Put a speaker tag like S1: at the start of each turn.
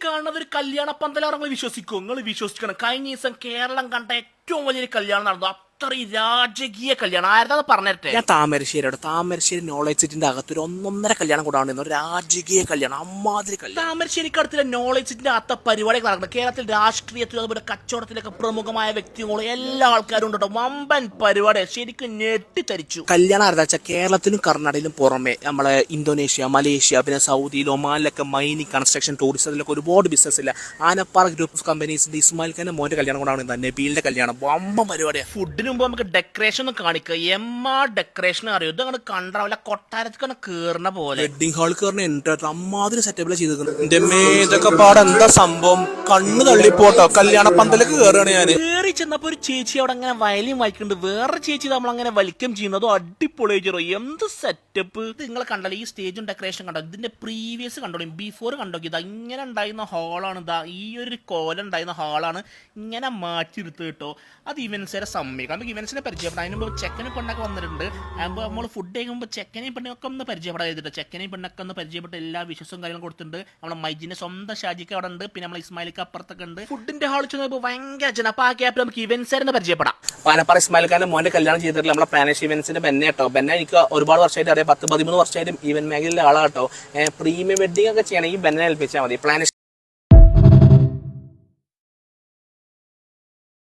S1: കാണുന്നത് ഒരു കല്യാണ പന്തലാണെന്ന് വിശ്വസിക്കും. നിങ്ങൾ വിശ്വസിക്കണം. കഴിഞ്ഞ ദിവസം കേരളം കണ്ട ഏറ്റവും വലിയൊരു കല്യാണം നടന്നു. അത്രയും രാജകീയ കല്യാണം. ആരതാ പറഞ്ഞിട്ടെ?
S2: ഞാൻ താമരശ്ശേരി നോളജ് സിറ്റിന്റെ അകത്തൊരു 1.5 കല്യാണം കൂടാണ്. രാജകീയ കല്യാണം, അമ്മാതിരി കല്യാണം.
S1: താമരശ്ശേരിക്ക് അടുത്തുള്ള നോളജ് സിറ്റിന്റെ അകത്ത പരിപാടികൾ നടക്കുന്നത്. കേരളത്തിൽ രാഷ്ട്രീയത്തിലും അതുപോലെ കച്ചവടത്തിലൊക്കെ പ്രമുഖമായ വ്യക്തികളും എല്ലാ ആൾക്കാരും ഉണ്ട്. വമ്പൻ പരിപാടി, ശരിക്കും ഞെട്ടിത്തരിച്ചു.
S2: കല്യാണം ആരതാ വെച്ചാൽ കേരളത്തിലും കർണാടകയിലും പുറമെ നമ്മളെ ഇന്തോനേഷ്യ, മലേഷ്യ, പിന്നെ സൗദിയിൽ, ഒമാനിലൊക്കെ മൈനിങ്, കൺസ്ട്രക്ഷൻ, ടൂറിസം, അതിലൊക്കെ ഒരുപാട് ബിസിനസ് ഇല്ല. ആനപ്പാറ ഗ്രൂപ്പ് ഓഫ് കമ്പനീസിന്റെ ഇസ്മായിൽ ഖാന്റെ മോന്റെ കല്യാണം കൂടാണ്. നബീലിന്റെ കല്യാണം വമ്പൻ പരിപാടിയാണ്.
S1: ഫുഡിന് മുമ്പ് നമുക്ക് ഡെക്കറേഷൻ ഒന്ന് കാണിക്കുക. ഡെക്കറേഷൻ അറിയോ? ഇത് അങ്ങനെ കണ്ടാവില്ല, കൊട്ടാരത്തിൽ കേറുന്ന പോലെ.
S2: വെഡിങ് ഹാൾ കയറുന്ന അമ്മാതിരി സെറ്റപ്പിലാണ് ചെയ്തിരിക്കുന്നത്. എന്റെ മേതൊക്കെ പാടെ എന്താ സംഭവം, കണ്ണ് തള്ളിപ്പോട്ടോ. കല്യാണ പന്തലേക്ക് കയറുകയാണ് ഞാൻ.
S1: കയറി ചെന്നപ്പോ ഒരു ചേച്ചി അവിടെ അങ്ങനെ വയലിൻ വായിക്കുന്നുണ്ട്. വേറെ ചേച്ചി നമ്മൾ അങ്ങനെ വലിക്കം ചെയ്യുന്നതോ അടിപൊളിയോ. എന്ത് സെറ്റപ്പ്! ഇത് നിങ്ങളെ കണ്ടല്ലോ, ഈ സ്റ്റേജും ഡെക്കറേഷൻ കണ്ടോ? ഇതിന്റെ പ്രീവിയസ് കണ്ടോളൂ, ബിഫോർ കണ്ടോക്കി. ഇതാ ഇങ്ങനെ ഉണ്ടായിരുന്ന ഹാളാണ്. ഇതാ ഈ ഒരു കോലം ഉണ്ടായിരുന്ന ഹാളാണ് ഇങ്ങനെ മാറ്റിയെടുത്ത് കേട്ടോ. അത് ഇവൻസിനെ സമ്മതിക്കാം. നമുക്ക് ഇവൻസിനെ പരിചയപ്പെടാം. അതിന് മുമ്പ് ചെക്കനും പെണ്ണൊക്കെ വന്നിട്ടുണ്ട്. അപ്പോൾ നമ്മൾ ഫുഡ് കഴിക്കുമ്പോൾ ചെക്കനെയും പെണ്ണൊക്കെ ഒന്ന് പരിചയപ്പെടാൻ ചെയ്തിട്ട് ചെക്കനെയും പെണ്ണൊക്കെ ഒന്ന് പരിചയപ്പെട്ട് എല്ലാ വിശ്വസവും കാര്യങ്ങളും കൊടുത്തിട്ടുണ്ട്. നമ്മളെ മൈജിന്റെ സ്വന്തം ഷാജിക്ക് അവിടെ ഉണ്ട്. പിന്നെ നമ്മളെ ഇസ്മായിലിക്ക് അപ്പുറത്തൊക്കെ ഉണ്ട്. ഫുഡിന്റെ ഹാളിൽ ചെന്നപ്പോൾ ഭയങ്കര ജനം. അപ്പോൾ ആ ക്യാപ്പിൽ നമുക്ക് ഇവൻസിനെ പരിചയപ്പെടാം.
S2: പാനപ്പാറ ഇസ്മായിൽ ഖാന്റെ മോന്റെ കല്യാണം ചെയ്തിട്ടില്ല നമ്മളെ പ്ലാനേഷ് ഇവന്റ്സിന്റെ ബെന്നെ കേട്ടോ. ബെന്നെ എനിക്ക് ഒരുപാട് വർഷമായിട്ട് അറിയാം. 10-13 വർഷമായിട്ടും ഈവൻ മേഖലയിലെ ആളാട്ടോ. പ്രീമിയം വെഡിങ് ഒക്കെ ചെയ്യണമെങ്കിൽ ബെന്നെ ഏൽപ്പിച്ചാൽ മതി. പ്ലാനേഷ്